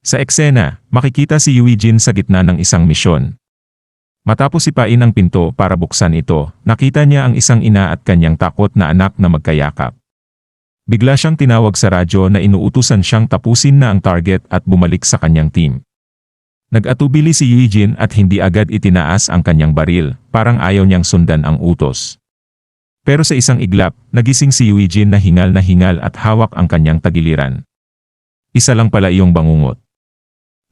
Sa eksena, makikita si Eugene sa gitna ng isang misyon. Matapos sipain ang pinto para buksan ito, nakita niya ang isang ina at kanyang takot na anak na magkayakap. Bigla siyang tinawag sa radyo na inuutusan siyang tapusin na ang target at bumalik sa kanyang team. Nag-atubili si Eugene at hindi agad itinaas ang kanyang baril, parang ayaw niyang sundan ang utos. Pero sa isang iglap, nagising si Eugene na hingal at hawak ang kanyang tagiliran. Isa lang pala iyong bangungot.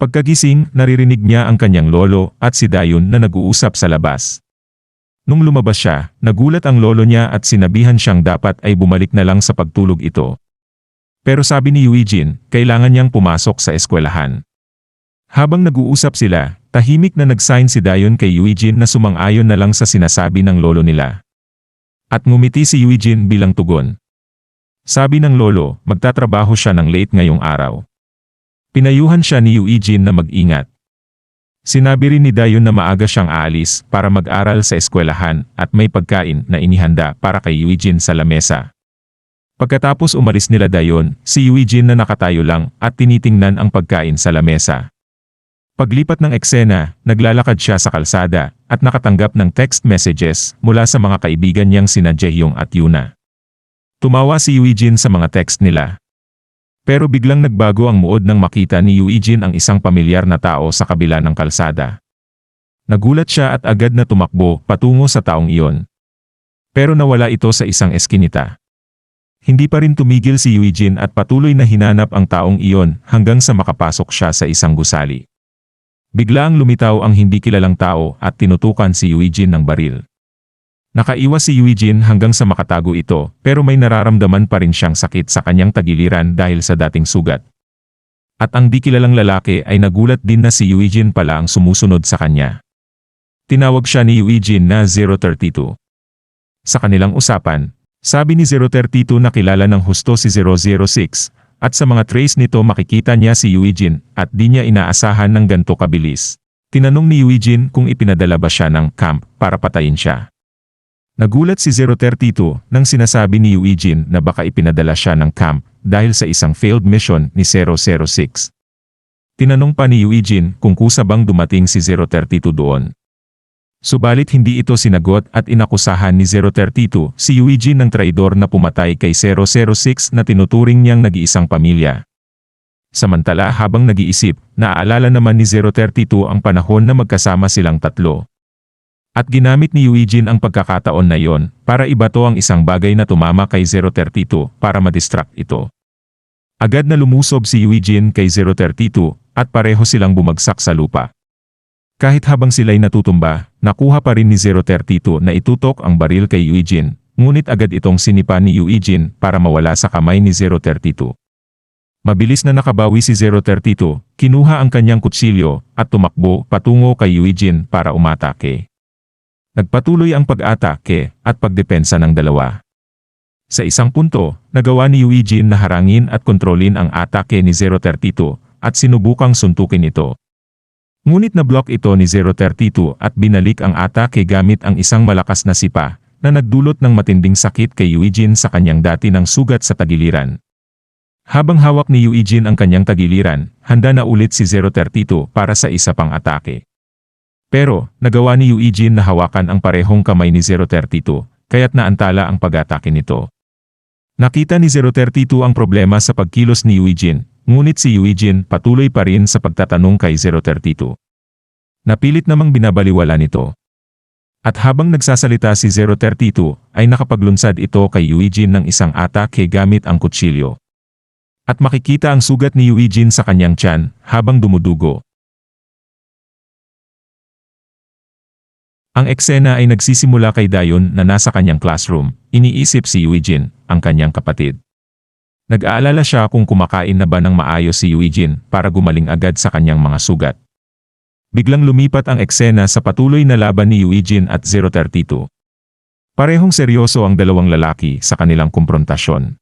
Pagkagising, naririnig niya ang kanyang lolo at si Dayon na nag-uusap sa labas. Nung lumabas siya, nagulat ang lolo niya at sinabihan siyang dapat ay bumalik na lang sa pagtulog ito. Pero sabi ni Eugene, kailangan niyang pumasok sa eskwelahan. Habang nag-uusap sila, tahimik na nag-sign si Dayon kay Eugene na sumang-ayon na lang sa sinasabi ng lolo nila. At ngumiti si Eugene bilang tugon. Sabi ng lolo, magtatrabaho siya ng late ngayong araw. Pinayuhan siya ni Eugene na mag-ingat. Sinabi rin ni Dayon na maaga siyang aalis para mag-aral sa eskwelahan at may pagkain na inihanda para kay Eugene sa lamesa. Pagkatapos umalis nila Dayon, si Eugene na nakatayo lang at tinitingnan ang pagkain sa lamesa. Paglipat ng eksena, naglalakad siya sa kalsada at nakatanggap ng text messages mula sa mga kaibigan niyang sina Jaehyung at Yuna. Tumawa si Eugene sa mga text nila. Pero biglang nagbago ang muod nang makita ni Eugene ang isang pamilyar na tao sa kabila ng kalsada. Nagulat siya at agad na tumakbo patungo sa taong iyon. Pero nawala ito sa isang eskinita. Hindi pa rin tumigil si Eugene at patuloy na hinanap ang taong iyon hanggang sa makapasok siya sa isang gusali. Biglaang lumitaw ang hindi kilalang tao at tinutukan si Eugene ng baril. Nakaiwas si Eugene hanggang sa makatago ito, pero may nararamdaman pa rin siyang sakit sa kanyang tagiliran dahil sa dating sugat. At ang di kilalang lalaki ay nagulat din na si Eugene pala ang sumusunod sa kanya. Tinawag siya ni Eugene na 032. Sa kanilang usapan, sabi ni 032 na kilala ng husto si 006, at sa mga trace nito makikita niya si Eugene at di niya inaasahan ng ganito kabilis. Tinanong ni Eugene kung ipinadala ba siya ng camp para patayin siya. Nagulat si 032 nang sinasabi ni Eugene na baka ipinadala siya ng camp dahil sa isang failed mission ni 006. Tinanong pa ni Eugene kung kusa bang dumating si 032 doon. Subalit hindi ito sinagot at inakusahan ni 032 si Eugene ng traidor na pumatay kay 006 na tinuturing niyang nag-iisang pamilya. Samantala habang nag-iisip, naaalala naman ni 032 ang panahon na magkasama silang tatlo. At ginamit ni Eugene ang pagkakataon na iyon para ibato ang isang bagay na tumama kay 032 para madistract ito. Agad na lumusob si Eugene kay 032 at pareho silang bumagsak sa lupa. Kahit habang sila'y natutumba, nakuha pa rin ni 032 na itutok ang baril kay Eugene, ngunit agad itong sinipa ni Eugene para mawala sa kamay ni 032. Mabilis na nakabawi si 032, kinuha ang kanyang kutsilyo at tumakbo patungo kay Eugene para umatake. Nagpatuloy ang pag-atake at pagdepensa ng dalawa. Sa isang punto, nagawa ni Eugene na harangin at kontrolin ang atake ni 032 at sinubukang suntukin ito. Ngunit na-block ito ni 032 at binalik ang atake gamit ang isang malakas na sipa na nagdulot ng matinding sakit kay Eugene sa kanyang dati ng sugat sa tagiliran. Habang hawak ni Eugene ang kanyang tagiliran, handa na ulit si 032 para sa isa pang atake. Pero, nagawa ni Eugene na hawakan ang parehong kamay ni 032, kaya't naantala ang pag-atake nito. Nakita ni 032 ang problema sa pagkilos ni Eugene, ngunit si Eugene patuloy pa rin sa pagtatanong kay 032. Napilit namang binabaliwala nito. At habang nagsasalita si 032, ay nakapaglunsad ito kay Eugene ng isang atake gamit ang kutsilyo. At makikita ang sugat ni Eugene sa kanyang tiyan habang dumudugo. Ang eksena ay nagsisimula kay Dayon na nasa kanyang classroom, iniisip si Eugene, ang kanyang kapatid. Nag-aalala siya kung kumakain na ba ng maayos si Eugene para gumaling agad sa kanyang mga sugat. Biglang lumipat ang eksena sa patuloy na laban ni Eugene at 032. Parehong seryoso ang dalawang lalaki sa kanilang kumprontasyon.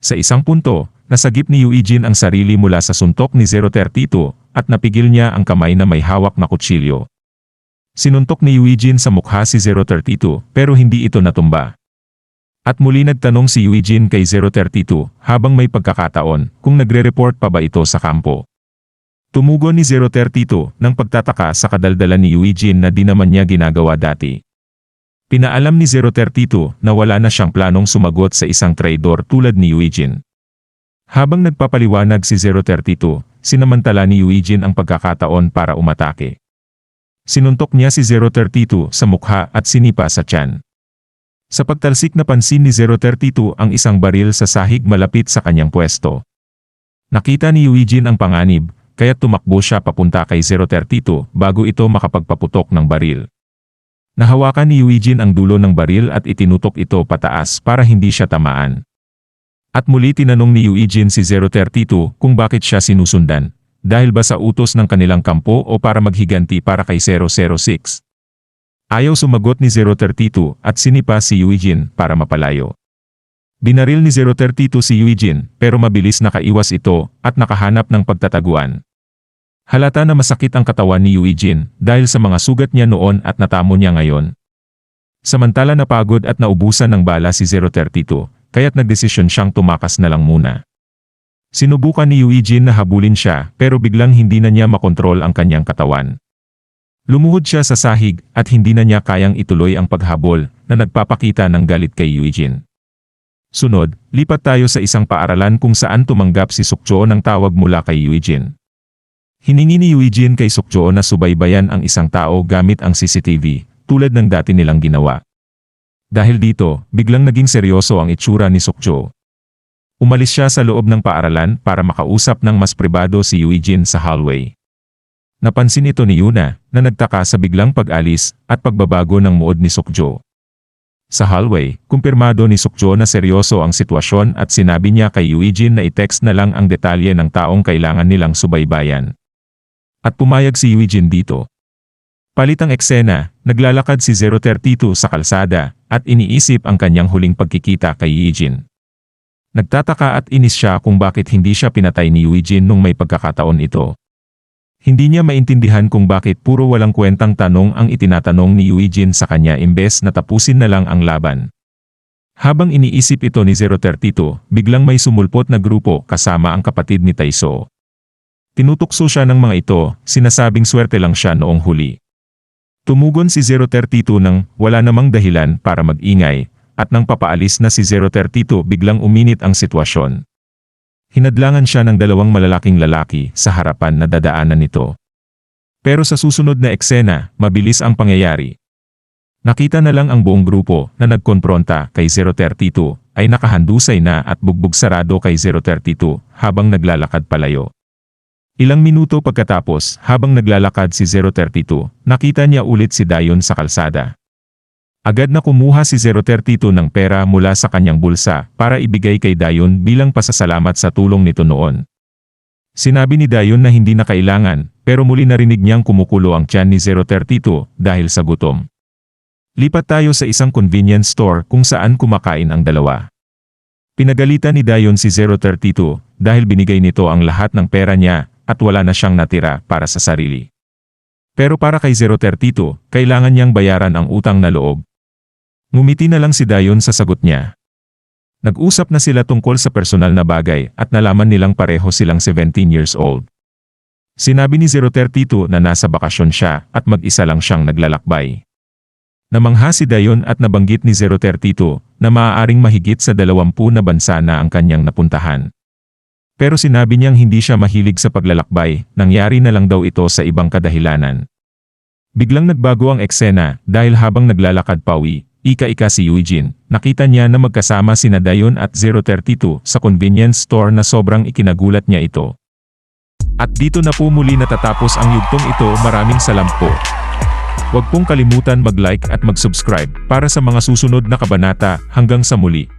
Sa isang punto, nasagip ni Eugene ang sarili mula sa suntok ni 032 at napigil niya ang kamay na may hawak na kutsilyo. Sinuntok ni Eugene sa mukha si 032 pero hindi ito natumba. At muli nagtanong si Eugene kay 032 habang may pagkakataon kung nagre-report pa ba ito sa kampo. Tumugon ni 032 ng pagtataka sa kadaldalan ni Eugene na di naman niya ginagawa dati. Pinaalam ni 032 na wala na siyang planong sumagot sa isang traidor tulad ni Eugene. Habang nagpapaliwanag si 032, sinamantala ni Eugene ang pagkakataon para umatake. Sinuntok niya si 032 sa mukha at sinipa sa tiyan. Sa pagtalsik napansin ni 032 ang isang baril sa sahig malapit sa kanyang pwesto. Nakita ni Eugene ang panganib, kaya tumakbo siya papunta kay 032 bago ito makapagpaputok ng baril. Nahawakan ni Eugene ang dulo ng baril at itinutok ito pataas para hindi siya tamaan. At muli tinanong ni Eugene si 032 kung bakit siya sinusundan, dahil ba sa utos ng kanilang kampo o para maghiganti para kay 006. Ayaw sumagot ni 032 at sinipa si Eugene para mapalayo. Binaril ni 032 si Eugene pero mabilis nakaiwas ito at nakahanap ng pagtataguan. Halata na masakit ang katawan ni Eugene dahil sa mga sugat niya noon at natamo niya ngayon. Samantala napagod at naubusan ng bala si 032, kaya't nagdesisyon siyang tumakas na lang muna. Sinubukan ni Eugene na habulin siya pero biglang hindi na niya makontrol ang kanyang katawan. Lumuhod siya sa sahig at hindi na niya kayang ituloy ang paghabol na nagpapakita ng galit kay Eugene. Sunod, lipat tayo sa isang paaralan kung saan tumanggap si Sukcho ng tawag mula kay Eugene. Hiningi ni Eugene kay Sukcho na subaybayan ang isang tao gamit ang CCTV, tulad ng dati nilang ginawa. Dahil dito, biglang naging seryoso ang itsura ni Sukcho. Umalis siya sa loob ng paaralan para makausap ng mas pribado si Eugene sa hallway. Napansin ito ni Yuna, na nagtaka sa biglang pag-alis at pagbabago ng mood ni Sukcho. Sa hallway, kumpirmado ni Sukcho na seryoso ang sitwasyon at sinabi niya kay Eugene na i-text na lang ang detalye ng taong kailangan nilang subaybayan. At pumayag si Eugene dito. Palit ang eksena, naglalakad si 032 sa kalsada at iniisip ang kanyang huling pagkikita kay Eugene. Nagtataka at inis siya kung bakit hindi siya pinatay ni Eugene nung may pagkakataon ito. Hindi niya maintindihan kung bakit puro walang kwentang tanong ang itinatanong ni Eugene sa kanya imbes na tapusin na lang ang laban. Habang iniisip ito ni 032, biglang may sumulpot na grupo kasama ang kapatid ni Taiso. Tinutukso siya ng mga ito, sinasabing swerte lang siya noong huli. Tumugon si 032 nang wala namang dahilan para mag-ingay, at nang papaalis na si 032 biglang uminit ang sitwasyon. Hinadlangan siya ng dalawang malalaking lalaki sa harapan na dadaanan nito. Pero sa susunod na eksena, mabilis ang pangyayari. Nakita na lang ang buong grupo na nagkonpronta kay 032 ay nakahandusay na at bugbog sarado kay 032 habang naglalakad palayo. Ilang minuto pagkatapos, habang naglalakad si 032, nakita niya ulit si Dayon sa kalsada. Agad na kumuha si 032 ng pera mula sa kanyang bulsa para ibigay kay Dayon bilang pasasalamat sa tulong nito noon. Sinabi ni Dayon na hindi na kailangan, pero muli narinig niyang kumukulo ang tiyan ni 032 dahil sa gutom. Lipat tayo sa isang convenience store kung saan kumakain ang dalawa. Pinagalitan ni Dayon si 032 dahil binigay nito ang lahat ng pera niya at wala na siyang natira para sa sarili. Pero para kay 032, kailangan niyang bayaran ang utang na loob. Ngumiti na lang si Dayon sa sagot niya. Nag-usap na sila tungkol sa personal na bagay at nalaman nilang pareho silang 17 years old. Sinabi ni 032 na nasa bakasyon siya at mag-isa lang siyang naglalakbay. Namangha si Dayon at nabanggit ni 032 na maaaring mahigit sa 20 na bansa na ang kanyang napuntahan. Pero sinabi niyang hindi siya mahilig sa paglalakbay, nangyari na lang daw ito sa ibang kadahilanan. Biglang nagbago ang eksena dahil habang naglalakad pauwi, ika-ika si Eugene, nakita niya na magkasama sina Dayon at 032 sa convenience store na sobrang ikinagulat niya ito. At dito na po muli natatapos ang yugtong ito. Maraming salamat po. Huwag pong kalimutan mag-like at mag-subscribe para sa mga susunod na kabanata. Hanggang sa muli.